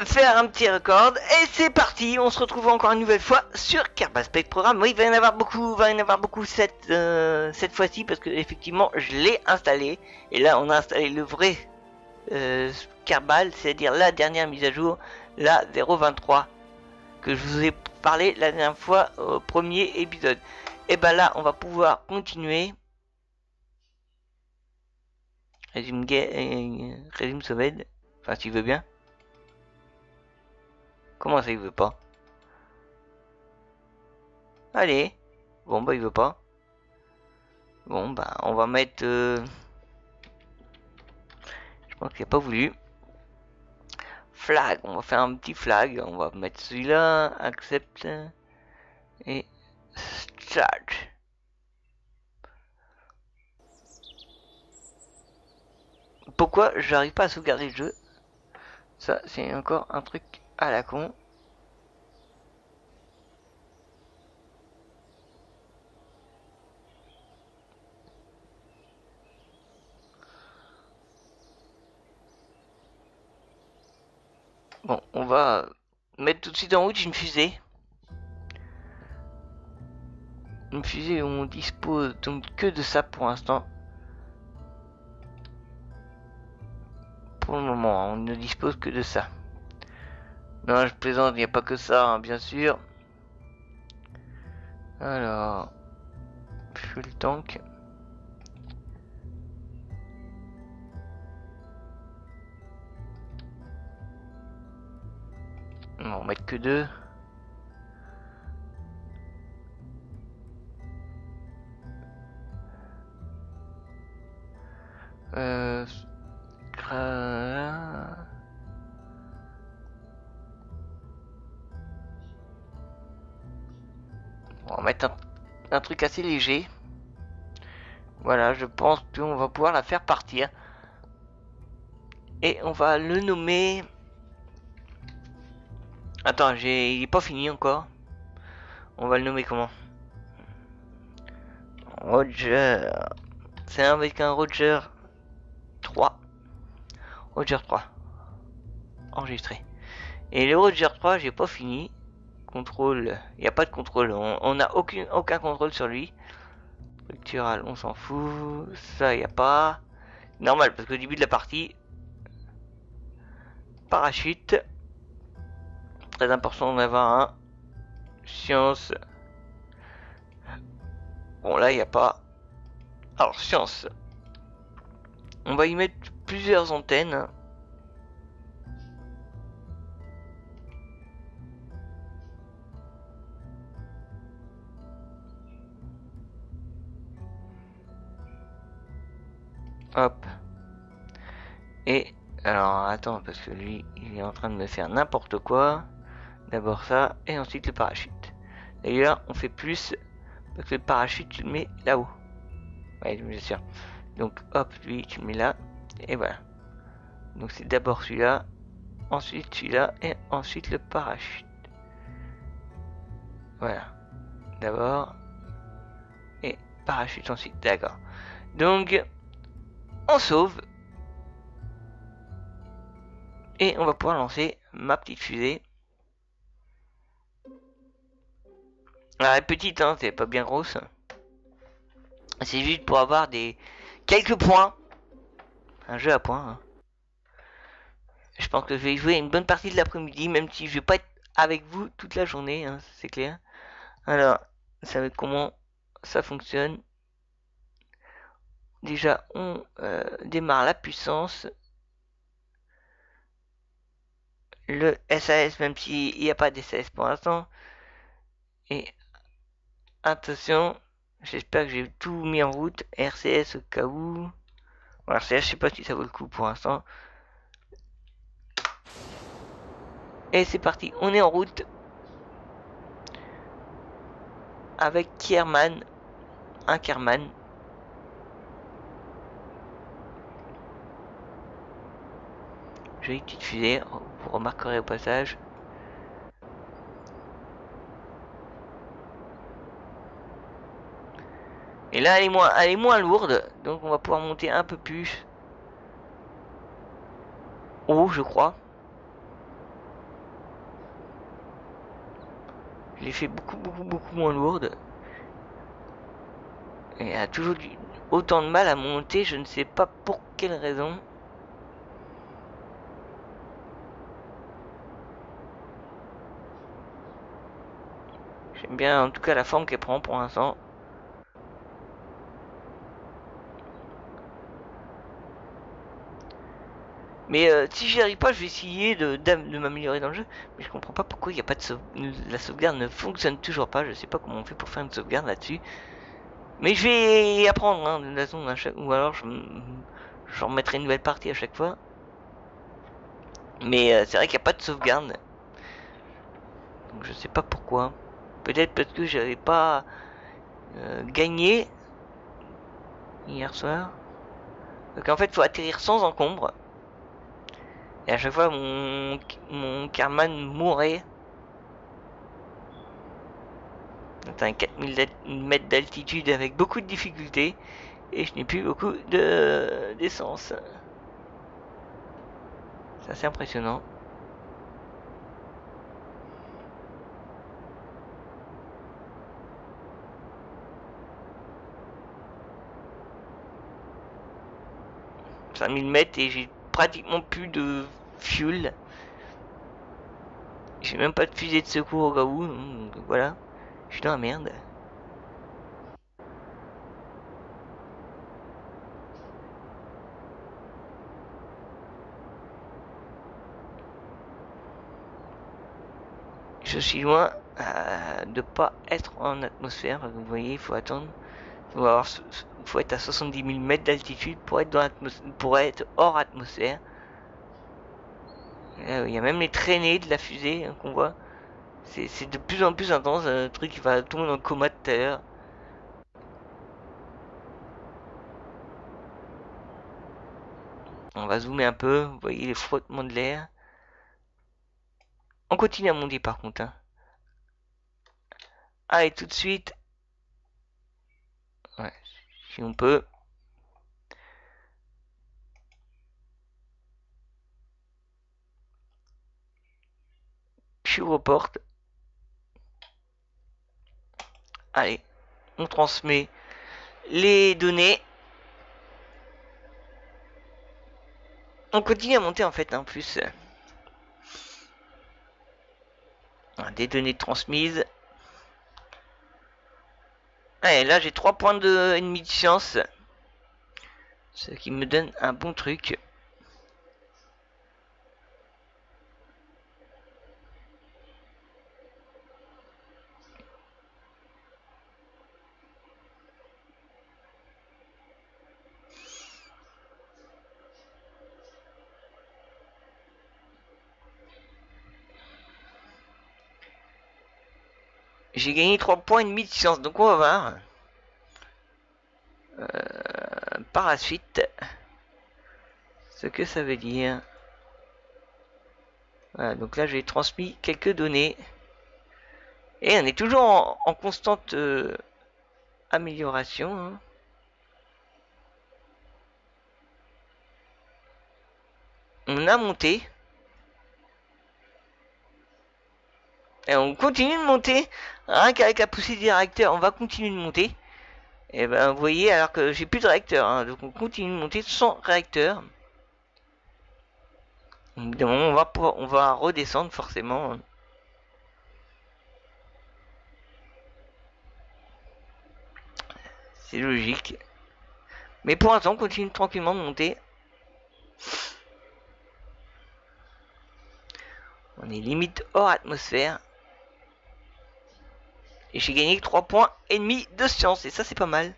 faire un petit record et c'est parti. On se retrouve encore une nouvelle fois sur Kerbal Space Program. Oui, il va y en avoir beaucoup cette fois-ci parce que effectivement je l'ai installé et là on a installé le vrai Kerbal, c'est-à-dire la dernière mise à jour, la 0.23 que je vous ai parlé la dernière fois au premier épisode. Et ben là on va pouvoir continuer. Résume Sauveide. Enfin, s'il veut bien. Comment ça, il veut pas? Allez. Bon, bah, il veut pas. Bon, bah, on va mettre... Je pense qu'il a pas voulu. Flag. On va faire un petit flag. On va mettre celui-là. Accept. Et... Start. Pourquoi j'arrive pas à sauvegarder le jeu? Ça, c'est encore un truc à la con. Bon, on va mettre tout de suite en route une fusée. Une fusée où on dispose donc que de ça pour l'instant. Pour le moment, on ne dispose que de ça. Non, je plaisante, il n'y a pas que ça, hein, bien sûr. Alors, fuel tank. On va en mettre que deux. On va mettre un truc assez léger. Voilà, je pense qu'on va pouvoir la faire partir. Et on va le nommer... Attends, il est pas fini encore. On va le nommer comment? Roger. C'est avec un Roger 3. Roger 3. Enregistré. Et le Roger 3, j'ai pas fini. Contrôle. Il n'y a pas de contrôle. On n'a aucun contrôle sur lui. Structural, on s'en fout. Ça, il n'y a pas. Normal, parce qu'au début de la partie, parachute. Très important d'en avoir un. Science. Bon, là, il n'y a pas. Alors, science. On va y mettre plusieurs antennes. Hop. Et, alors, attends, parce que lui, il est en train de me faire n'importe quoi. D'abord ça, et ensuite le parachute. D'ailleurs, on fait plus, parce que le parachute, tu le mets là-haut. Ouais, bien sûr. Donc, hop, lui, tu le mets là, et voilà. Donc, c'est d'abord celui-là, ensuite celui-là, et ensuite le parachute. Voilà. D'abord, et parachute ensuite, d'accord. Donc, on sauve. Et on va pouvoir lancer ma petite fusée. Alors, elle est petite, hein, c'est pas bien grosse. C'est juste pour avoir quelques points. Un jeu à points. Hein. Je pense que je vais y jouer une bonne partie de l'après-midi, même si je vais pas être avec vous toute la journée, hein, c'est clair. Alors, vous savez comment ça fonctionne. Déjà, on démarre la puissance. Le SAS, même s'il n'y a pas de SAS pour l'instant. Et attention, j'espère que j'ai tout mis en route. RCS au cas où. Bon, RCS, je sais pas si ça vaut le coup pour l'instant. Et c'est parti, on est en route. Avec Kierman. Un Kierman. Jolie petite fusée, vous remarquerez au passage. Et là, elle est moins lourde, donc on va pouvoir monter un peu plus haut, je crois. l'ai fait beaucoup moins lourde. Et elle a toujours autant de mal à monter, je ne sais pas pour quelle raison. J'aime bien en tout cas la forme qu'elle prend pour l'instant. Mais si j'y arrive pas, je vais essayer de m'améliorer dans le jeu. Mais je comprends pas pourquoi il y a pas de la sauvegarde ne fonctionne toujours pas. Je sais pas comment on fait pour faire une sauvegarde là-dessus. Mais je vais apprendre, hein, de toute façon, ou alors je remettrai une nouvelle partie à chaque fois. Mais c'est vrai qu'il n'y a pas de sauvegarde. Donc je sais pas pourquoi. Peut-être parce que j'avais pas gagné hier soir. Donc en fait, il faut atterrir sans encombre. Et à chaque fois, mon Carman mourait. Atteint 4000 mètres d'altitude avec beaucoup de difficultés. Et je n'ai plus beaucoup d'essence. C'est assez impressionnant. « 5000 mètres et j'ai pratiquement plus de fuel. J'ai même pas de fusée de secours au cas où. Donc voilà. Je suis dans la merde. Je suis loin de pas être en atmosphère. Vous voyez, il faut attendre. Faut être à 70 000 mètres d'altitude pour être hors atmosphère. Il y a même les traînées de la fusée, hein, qu'on voit. C'est de plus en plus intense. Le truc qui va tomber dans le coma tout à l'heure. On va zoomer un peu. Vous voyez les frottements de l'air. On continue à monter par contre, hein. Allez, tout de suite. Ouais, si on peut. Je reporte. Allez, on transmet les données. On continue à monter en fait, en plus. Des données transmises. Allez, là j'ai 3 points de ennemi de science. Ce qui me donne un bon truc. J'ai gagné 3 points et demi de science, donc on va voir par la suite ce que ça veut dire. Voilà, donc là j'ai transmis quelques données. Et on est toujours en constante amélioration, hein. On a monté. Et on continue de monter. Rien qu'avec la poussée du réacteur, on va continuer de monter. Et ben vous voyez, alors que j'ai plus de réacteur, hein, donc on continue de monter sans réacteur. Évidemment, on va redescendre forcément. C'est logique. Mais pour l'instant, on continue tranquillement de monter. On est limite hors atmosphère. Et j'ai gagné 3 points et demi de science. Et ça, c'est pas mal.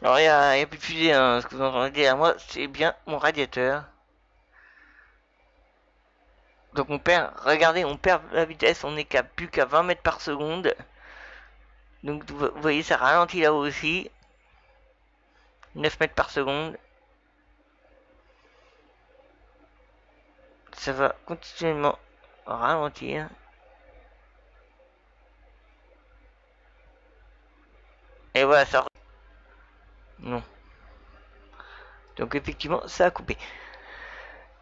Alors, il y a plus de fusée, hein. Ce que vous entendez derrière moi, c'est bien mon radiateur. Donc on perd, regardez, on perd la vitesse, on n'est plus qu'à 20 mètres par seconde. Donc vous voyez, ça ralentit là aussi. 9 mètres par seconde. Ça va continuellement ralentir. Et voilà, ça... Non. Donc effectivement, ça a coupé.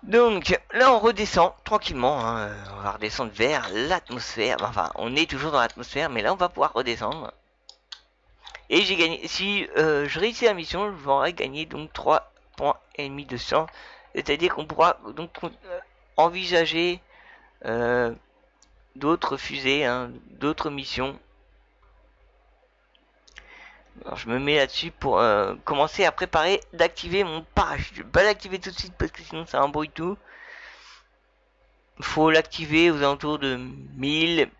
Donc là, on redescend tranquillement. Hein. On va redescendre vers l'atmosphère. Enfin, on est toujours dans l'atmosphère, mais là, on va pouvoir redescendre. Et j'ai gagné. Si je réussis la mission, je vais gagner donc 3 points et demi de chance. C'est-à-dire qu'on pourra donc envisager d'autres fusées, hein, d'autres missions. Alors, je me mets là-dessus pour commencer à préparer d'activer mon parachute. Je vais pas l'activer tout de suite parce que sinon ça embrouille tout. Faut l'activer aux alentours de 1000,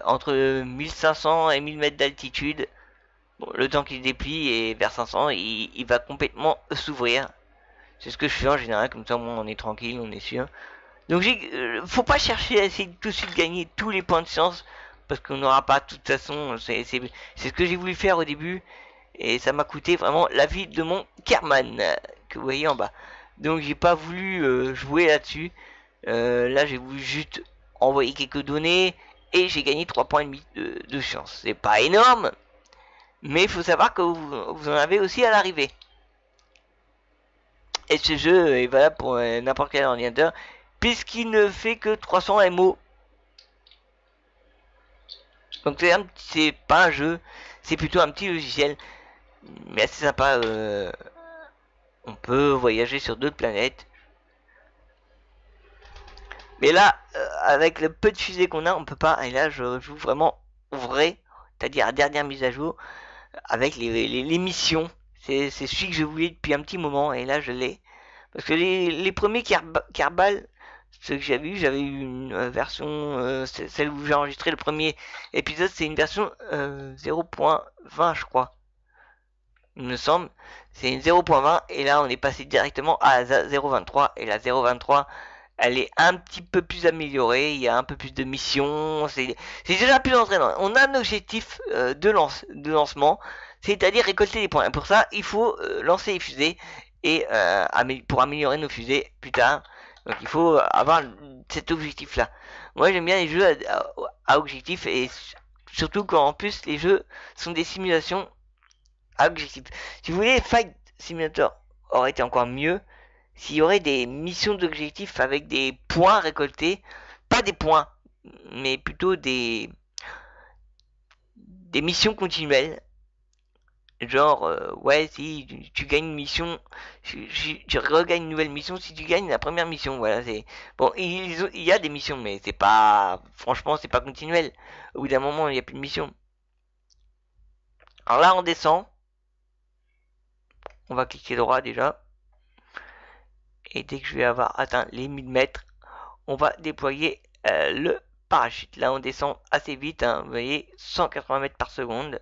entre 1500 et 1000 mètres d'altitude. Bon, le temps qu'il se déplie et vers 500, il va complètement s'ouvrir. C'est ce que je fais en général, comme ça on est tranquille, on est sûr. Donc faut pas chercher à essayer de tout de suite gagner tous les points de chance, parce qu'on n'aura pas de toute façon, c'est ce que j'ai voulu faire au début, et ça m'a coûté vraiment la vie de mon Kerman, que vous voyez en bas. Donc j'ai pas voulu jouer là-dessus, là j'ai voulu juste envoyer quelques données, et j'ai gagné 3 points et demi de chance. C'est pas énorme, mais il faut savoir que vous en avez aussi à l'arrivée. Et ce jeu est valable pour n'importe quel ordinateur, puisqu'il ne fait que 300 MO. Donc c'est pas un jeu, c'est plutôt un petit logiciel, mais assez sympa. On peut voyager sur d'autres planètes. Mais là, avec le peu de fusées qu'on a, on peut pas. Et là, je joue vraiment vrai, c'est-à-dire la dernière mise à jour, avec les missions. C'est celui que je voulais depuis un petit moment, et là je l'ai. Parce que les premiers Kerbal, ceux que j'avais eu une version, celle où j'ai enregistré le premier épisode, c'est une version 0.20 je crois. Il me semble. C'est une 0.20 et là on est passé directement à la 0.23 et la 0.23 elle est un petit peu plus améliorée, il y a un peu plus de missions, c'est déjà plus entraînant. On a un objectif de lancement, c'est-à-dire récolter des points. Et pour ça, il faut lancer les fusées et pour améliorer nos fusées plus tard. Donc il faut avoir cet objectif-là. Moi j'aime bien les jeux à objectif et surtout quand en plus les jeux sont des simulations à objectif. Si vous voulez, Fight Simulator aurait été encore mieux s'il y aurait des missions d'objectifs avec des points récoltés, pas des points, mais plutôt des missions continuelles. Genre, ouais, si tu gagnes une mission, tu regagnes une nouvelle mission si tu gagnes la première mission. Voilà, c'est bon. Il y a des missions, mais c'est pas, franchement, c'est pas continuel. Au bout d'un moment, il n'y a plus de mission. Alors là, on descend. On va cliquer droit déjà. Et dès que je vais avoir atteint les 1000 mètres, on va déployer le parachute. Là, on descend assez vite, hein, vous voyez, 180 mètres par seconde.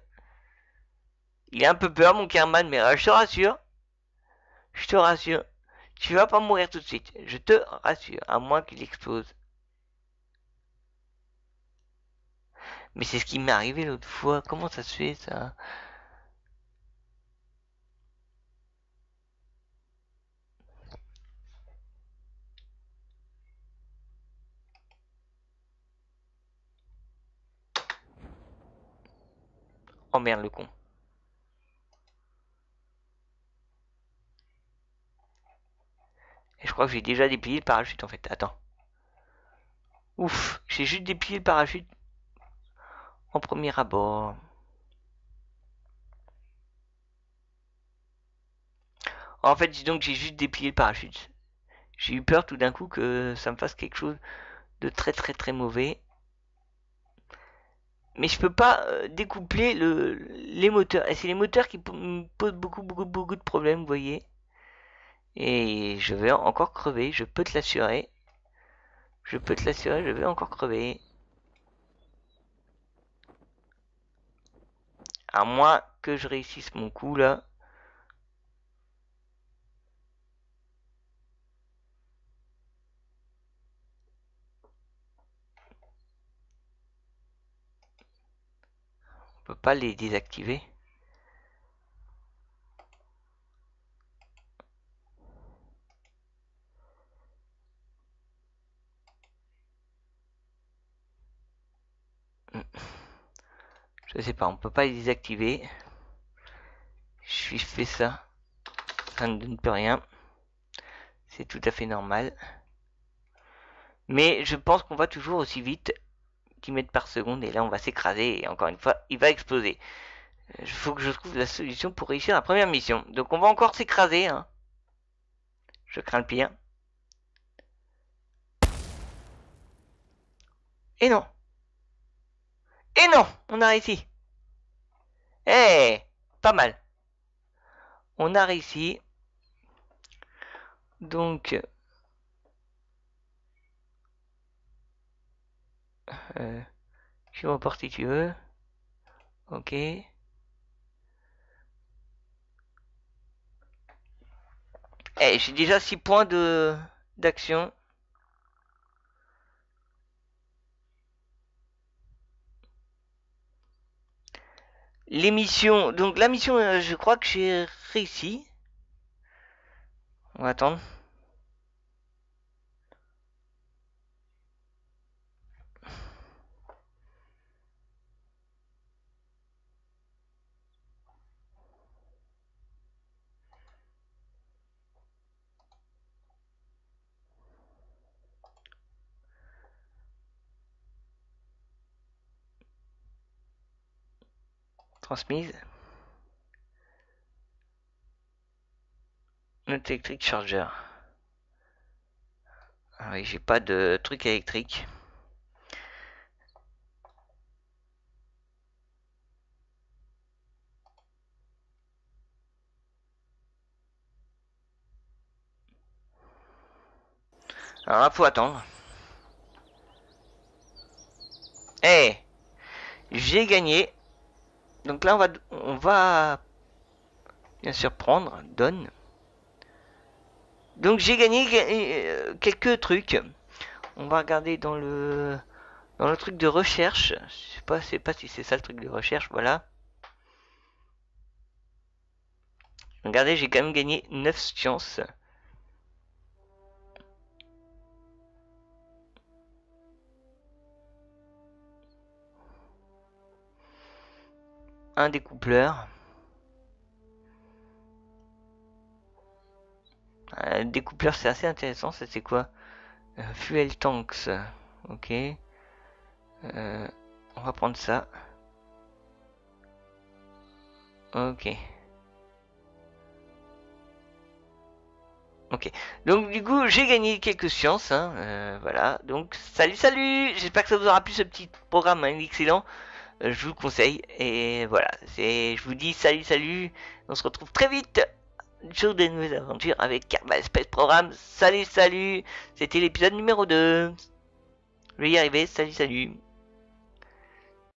Il a un peu peur, mon Kerman, mais je te rassure, tu vas pas mourir tout de suite. Je te rassure, à moins qu'il explose. Mais c'est ce qui m'est arrivé l'autre fois. Comment ça se fait, ça? Oh merde, le con. Et je crois que j'ai déjà déplié le parachute, en fait. Attends. Ouf, j'ai juste déplié le parachute en premier abord. En fait, dis donc, j'ai juste déplié le parachute. J'ai eu peur tout d'un coup que ça me fasse quelque chose de très très très mauvais. Mais je peux pas découpler les moteurs. Et c'est les moteurs qui me posent beaucoup de problèmes, vous voyez. Et je vais encore crever, je peux te l'assurer. Je peux te l'assurer, je vais encore crever. À moins que je réussisse mon coup là. On peut pas les désactiver. Je sais pas, on peut pas les désactiver. Je fais ça. Ça ne peut rien. C'est tout à fait normal. Mais je pense qu'on va toujours aussi vite 10 mètres par seconde. Et là, on va s'écraser. Et encore une fois, il va exploser. Il faut que je trouve la solution pour réussir la première mission. Donc on va encore s'écraser. Hein. Je crains le pire. Et non. Et non, on a réussi. Eh, pas mal. On a réussi. Donc, je reporte si tu veux. Ok. Eh, j'ai déjà 6 points de d'action. L'émission, donc la mission, je crois que j'ai réussi. On va attendre. Transmise. Note électrique chargeur. Ah oui, j'ai pas de truc électrique. Alors là, faut attendre. Eh, j'ai gagné. Donc là, on va bien sûr prendre, donne. Donc j'ai gagné quelques trucs. On va regarder dans le truc de recherche. Je sais pas si c'est ça le truc de recherche, voilà. Regardez, j'ai quand même gagné 9 sciences. Un découpleur. Un découpleur, c'est assez intéressant. Ça, c'est quoi? Fuel tanks. Ok. On va prendre ça. Ok. Ok. Donc du coup, j'ai gagné quelques sciences. Hein, voilà. Donc salut, salut. J'espère que ça vous aura plu ce petit programme hein, excellent. Je vous le conseille. Et voilà. Je vous dis salut, salut. On se retrouve très vite sur des nouvelles aventures avec Kerbal Space Program. Salut, salut. C'était l'épisode numéro 2. Je vais y arriver. Salut, salut.